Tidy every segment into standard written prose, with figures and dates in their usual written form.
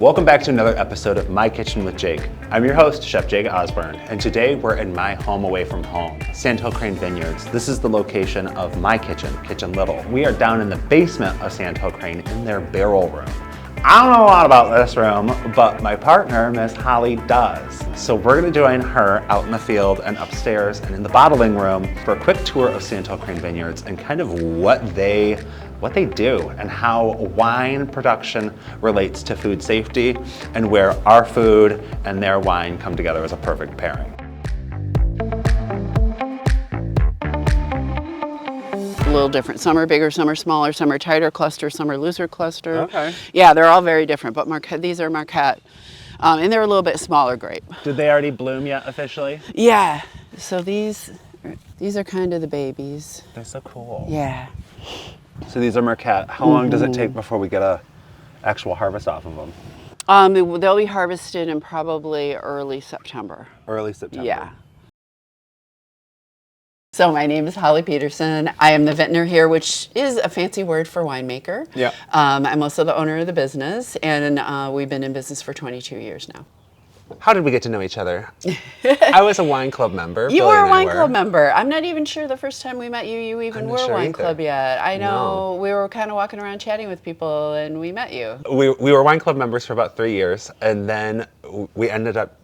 Welcome back to another episode of My Kitchen with Jake. I'm your host, Chef Jake Osburn, and today we're in my home away from home, Sandhill Crane Vineyards. This is the location of my kitchen, Kitchen Little. We are down in the basement of Sandhill Crane in their barrel room. I don't know a lot about this room, but my partner, Miss Holly, does. So we're gonna join her out in the field and upstairs and in the bottling room for a quick tour of Sandhill Crane Vineyards and kind of what they do and how wine production relates to food safety and where our food and their wine come together as a perfect pairing. A little different. Some are bigger, some are smaller, some are tighter cluster, some are looser cluster. Okay. Yeah, they're all very different, but these are Marquette, and they're a little bit smaller grape. Did they already bloom yet officially? Yeah, so these are kind of the babies. They're so cool. Yeah. So these are Marquette. How long does it take before we get a actual harvest off of them? They'll be harvested in probably early September. Early September. Yeah. So my name is Holly Peterson. I am the vintner here, which is a fancy word for winemaker. Yeah. I'm also the owner of the business, and we've been in business for 22 years now. How did we get to know each other? I was a wine club member. You were a wine club member. I'm not even sure the first time we met you even were a wine club yet. I know. We were kind of walking around chatting with people and we met you. We were wine club members for about 3 years, and then we ended up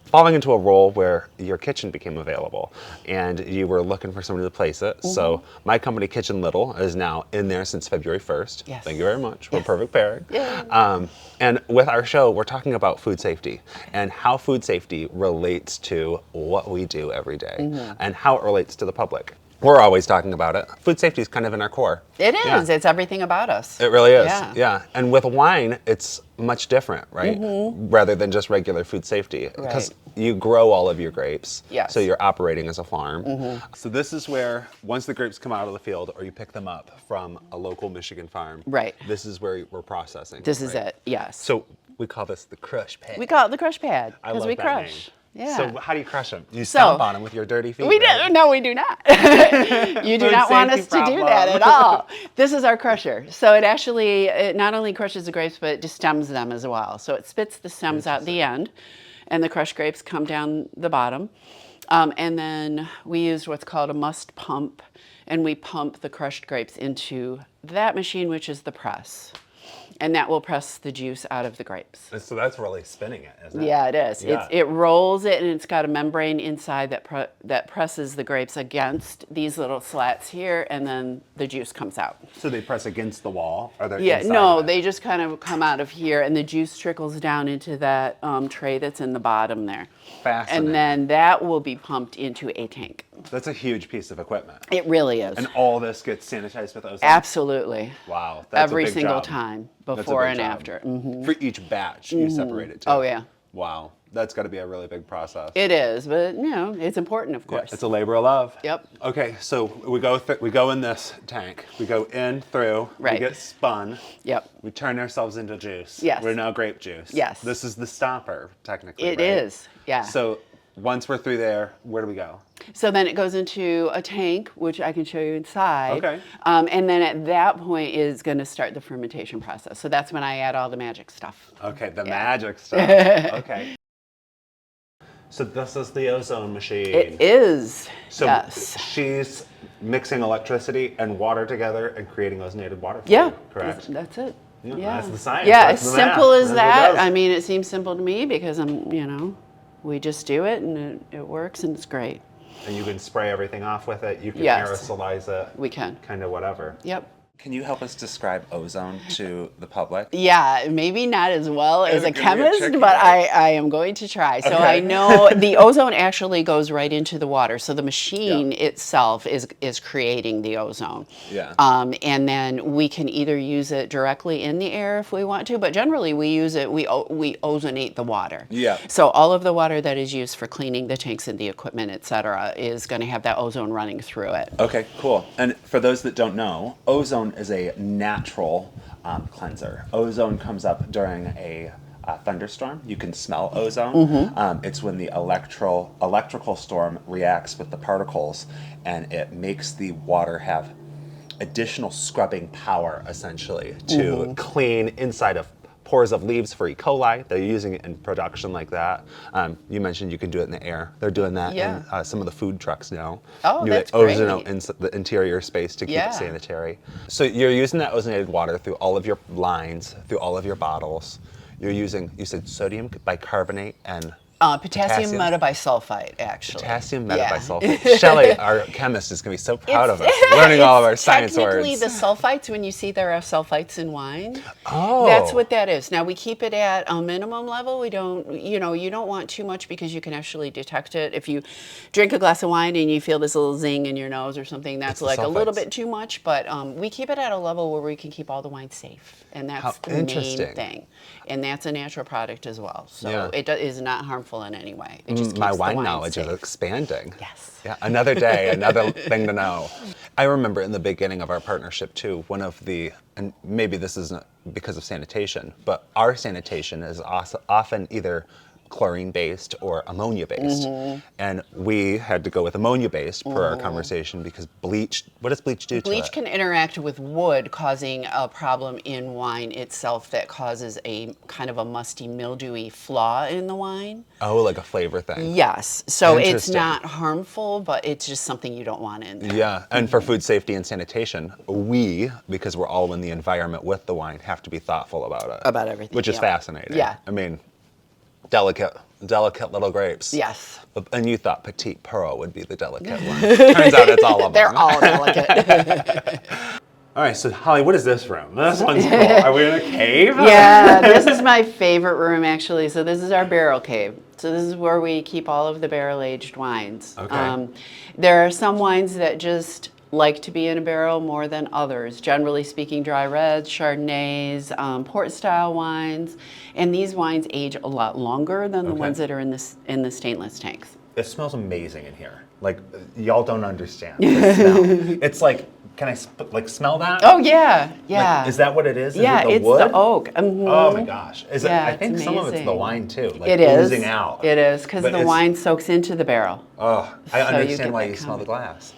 falling into a role where your kitchen became available and you were looking for somebody to place it. Mm-hmm. So my company, Kitchen Little, is now in there since February 1st. Yes. Thank you very much. We're a perfect pairing. Yeah. And with our show, we're talking about food safety and how food safety relates to what we do every day and how it relates to the public. We're always talking about it. Food safety is kind of in our core. It is. Yeah. It's everything about us. It really is. Yeah. And with wine, it's much different, right? Rather than just regular food safety. Because you grow all of your grapes. Yes. So you're operating as a farm. So this is where, once the grapes come out of the field or you pick them up from a local Michigan farm, this is where we're processing. This is it, yes. So we call this the crush pad. We call it the crush pad because we that crush. Name. Yeah. So how do you crush them? You stomp on them with your dirty feet. We right? No, we do not. You do not want us to do that at all. This is our crusher. So it not only crushes the grapes, but it destems them as well. So it spits the stems out the end, and the crushed grapes come down the bottom. And then we use what's called a must pump, and we pump the crushed grapes into that machine, which is the press. And that will press the juice out of the grapes. So that's really spinning it, isn't it? Yeah, it is. Yeah. It rolls it, and it's got a membrane inside that presses the grapes against these little slats here, and then the juice comes out. So they press against the wall? Or they're yeah, inside no, of it? They just kind of come out of here, and the juice trickles down into that tray that's in the bottom there. Fascinating. And then that will be pumped into a tank. That's a huge piece of equipment. It really is. And all this gets sanitized with ozone? Absolutely. Wow, that's every a big single job. time, before and after. For each batch, you separate it too. Oh, yeah. Wow, that's got to be a really big process. It is, but it's important, of course. Yeah, it's a labor of love. Yep. Okay, so we go in this tank. We go in through. Right. We get spun. Yep. We turn ourselves into juice. Yes. We're now grape juice. Yes. This is the stopper, technically. It right? is. Yeah. So once we're through there, where do we go? So then it goes into a tank, which I can show you inside. Okay. And then at that point is going to start the fermentation process. So that's when I add all the magic stuff. Okay, the magic stuff. Okay. So this is the ozone machine. It is. So yes. she's mixing electricity and water together and creating ozonated water. Yeah. Correct. That's it. Yeah, Yeah. that's the science. Yeah, that's as the simple math. as that. I mean, it seems simple to me because we just do it and it works and it's great. And you can spray everything off with it. You can Yes. aerosolize it. We can. Kind of whatever. Yep. Can you help us describe ozone to the public? Yeah, maybe not as well as a It's gonna be chemist, tricky, but right? I am going to try. So Okay. I know the ozone actually goes right into the water. So the machine itself is creating the ozone. Yeah. And then we can either use it directly in the air if we want to, but generally we ozonate the water. Yeah. So all of the water that is used for cleaning the tanks and the equipment, et cetera, is going to have that ozone running through it. Okay, cool. And for those that don't know, ozone is a natural cleanser. Ozone comes up during a thunderstorm. You can smell ozone. It's when the electrical storm reacts with the particles and it makes the water have additional scrubbing power, essentially, to clean inside of spores of leaves for E. coli. They're using it in production like that. You mentioned you can do it in the air. They're doing that in some of the food trucks now. Oh, that's great. Ozone in the interior space to keep it sanitary. So you're using that ozonated water through all of your lines, through all of your bottles. You're using, you said sodium bicarbonate and potassium metabisulfite, actually. Potassium metabisulfite. Shelley, our chemist, is going to be so proud of us, learning all of our science words. Technically, the sulfites, when you see there are sulfites in wine, oh, that's what that is. Now, we keep it at a minimum level. We don't, you don't want too much because you can actually detect it. If you drink a glass of wine and you feel this little zing in your nose or something, that's like a little bit too much. But we keep it at a level where we can keep all the wine safe. And that's the main thing. And that's a natural product as well. So it is not harmful in any way. It just keeps my the wine wine knowledge safe. is expanding. Yes. Yeah, another day, another thing to know. I remember in the beginning of our partnership too, one of the, and maybe this isn't because of sanitation, but our sanitation is often either chlorine-based or ammonia-based. And we had to go with ammonia-based per our conversation because bleach, what does bleach do to it? Bleach can interact with wood, causing a problem in wine itself that causes a kind of a musty, mildewy flaw in the wine. Oh, like a flavor thing. Yes. So it's not harmful, but it's just something you don't want in there. Yeah, and for food safety and sanitation, we, because we're all in the environment with the wine, have to be thoughtful about it. About everything. Which is fascinating. Yeah. I mean, delicate little grapes. Yes. And you thought Petite Pearl would be the delicate one. Turns out it's all of them. They're all delicate. All right, so Holly, what is this room? This one's cool. Are we in a cave? Yeah, this is my favorite room, actually. So this is our barrel cave. So this is where we keep all of the barrel-aged wines. Okay. There are some wines that just like to be in a barrel more than others. Generally speaking, dry reds, Chardonnays, port-style wines, and these wines age a lot longer than the ones that are in the stainless tanks. It smells amazing in here. Like, y'all don't understand the smell. It's like, can I smell that? Oh yeah, yeah. Like, is that what it is? Yeah, is it it's wood? the oak. Oh my gosh! Is it? Yeah, I think some of it's the amazing. wine too. Like It is oozing out. It is because But the wine soaks into the barrel. Oh, I So you understand get why that you smell the kind glass.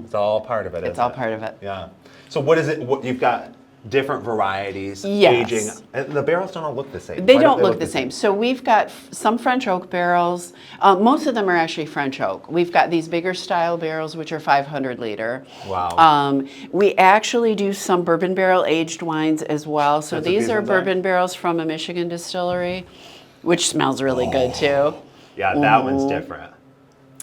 It's all part of it. It's all part of it. Yeah. So what is it? What you've got? Different varieties, Yes. aging. And the barrels don't all look the same. They Why don't look the same. So we've got some French oak barrels. Most of them are actually French oak. We've got these bigger style barrels, which are 500 liter. Wow. We actually do some bourbon barrel aged wines as well. So these are bourbon barrels from a Michigan distillery, which smells really good too. Yeah, that one's different.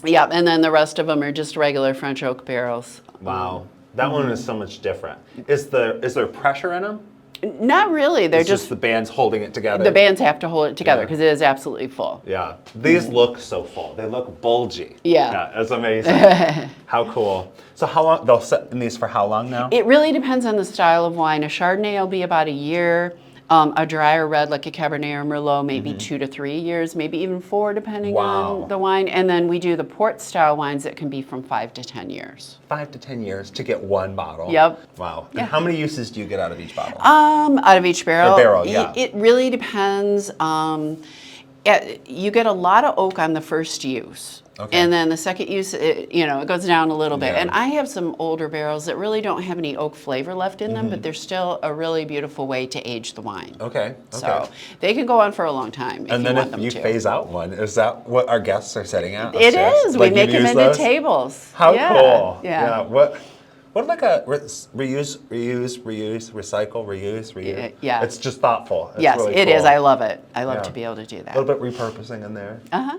Yeah, and then the rest of them are just regular French oak barrels. Wow. That one is so much different. Is there pressure in them? Not really. They're It's just the band's holding it together. the bands have to hold it together because it is absolutely full. Yeah. These look so full. They look bulgy. Yeah. That's amazing. How cool. So how long, they'll set in these for how long now? It really depends on the style of wine. A Chardonnay will be about a year. A drier red like a Cabernet or Merlot, maybe 2 to 3 years, maybe even 4 depending on the wine. And then we do the port style wines that can be from 5 to 10 years. 5 to 10 years to get one bottle. Yep. Wow. Yeah. And how many uses do you get out of each bottle? Out of each barrel? A barrel, yeah. It really depends. You get a lot of oak on the first use. Okay. And then the second use, it goes down a little bit. Yeah. And I have some older barrels that really don't have any oak flavor left in them, but they're still a really beautiful way to age the wine. Okay. So they can go on for a long time if And you then want if them you to. phase out one, is that what our guests are setting out? It upstairs? is. Like we make you them use into those? tables. How Yeah. cool. Yeah. What like a reuse, recycle. Yeah. It's just thoughtful. It's Yes, really it cool. is. I love it. I love Yeah. to be able to do A that. little bit repurposing in there. Uh-huh.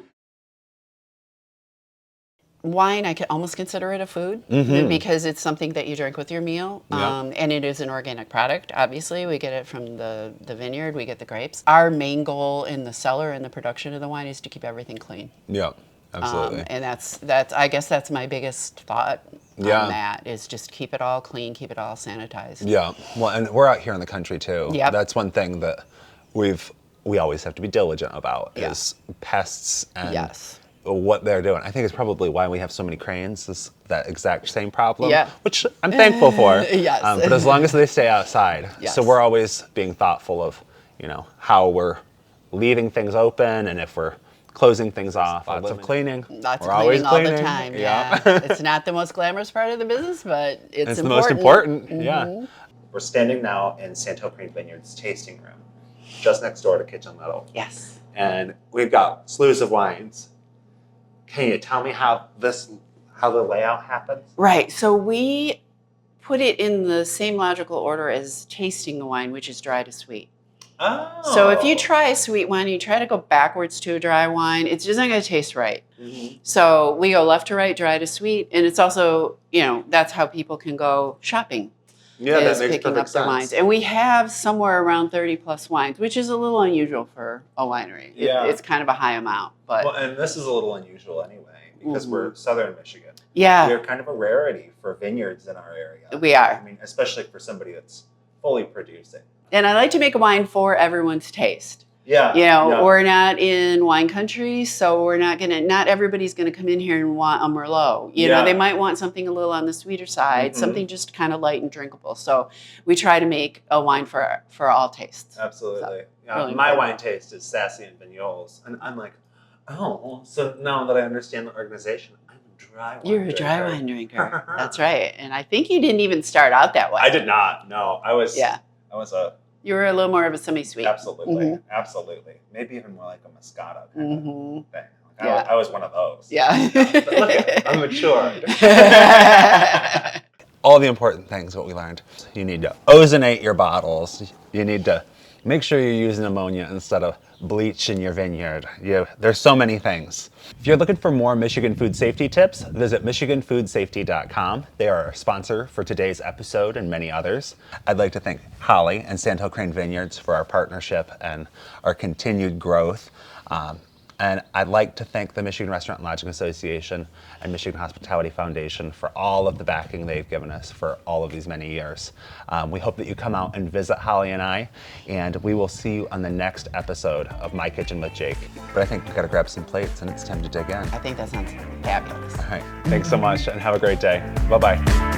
Wine, I could almost consider it a food because it's something that you drink with your meal. Yeah. And it is an organic product, obviously. We get it from the vineyard, we get the grapes. Our main goal in the cellar and the production of the wine is to keep everything clean. Yeah, absolutely. And that's I guess that's my biggest thought on that is just keep it all clean, keep it all sanitized. Yeah, well, and we're out here in the country too. Yep. That's one thing that we always have to be diligent about Yeah. is pests and Yes. what they're doing. I think it's probably why we have so many cranes, is that exact same problem, Yeah. which I'm thankful for. Yes. But as long as they stay outside. Yes. So we're always being thoughtful of, how we're leaving things open and if we're closing things off. Lots of cleaning. Lots We're of always cleaning all the time. Yeah. It's not the most glamorous part of the business, but it's the most important. Yeah. Mm-hmm. We're standing now in Sandhill Crane Vineyards tasting room. just next door to Kitchen Little. Yes. And we've got slews of wines. Can you tell me how the layout happens? Right. So we put it in the same logical order as tasting the wine, which is dry to sweet. Oh. So if you try a sweet wine, you try to go backwards to a dry wine, it's just not going to taste right. Mm-hmm. So we go left to right, dry to sweet, and it's also, that's how people can go shopping. Yeah, that makes picking perfect up their sense. wines. And we have somewhere around 30 plus wines, which is a little unusual for a winery. Yeah. It's kind of a high amount. But well, and this is a little unusual anyway, because we're southern Michigan. Yeah. We're kind of a rarity for vineyards in our area. We are. I mean, especially for somebody that's fully producing. And I like to make a wine for everyone's taste. Yeah. We're not in wine country, so not everybody's gonna come in here and want a Merlot. They might want something a little on the sweeter side, something just kind of light and drinkable. So we try to make a wine for all tastes. Absolutely. So, really my important. wine taste is sassy and vignoles. And I'm like, oh, so now that I understand the organization, I'm a dry wine You're a drinker. dry wine drinker. That's right. And I think you didn't even start out that way. I did not. No, I was You were a little more of a semi-sweet. Absolutely. Absolutely. Maybe even more like a Moscato kind of thing. Yeah. I was one of those. Yeah. But look at it, I'm matured. All the important things, what we learned. You need to ozonate your bottles. You need to make sure you're using ammonia instead of bleach in your vineyard. There's so many things. If you're looking for more Michigan food safety tips, visit michiganfoodsafety.com. They are our sponsor for today's episode and many others. I'd like to thank Holly and Sandhill Crane Vineyards for our partnership and our continued growth. And I'd like to thank the Michigan Restaurant and Lodging Association and Michigan Hospitality Foundation for all of the backing they've given us for all of these many years. We hope that you come out and visit Holly and I, and we will see you on the next episode of My Kitchen with Jake. But I think we've got to grab some plates and it's time to dig in. I think that sounds fabulous. All right, thanks so much and have a great day. Bye-bye.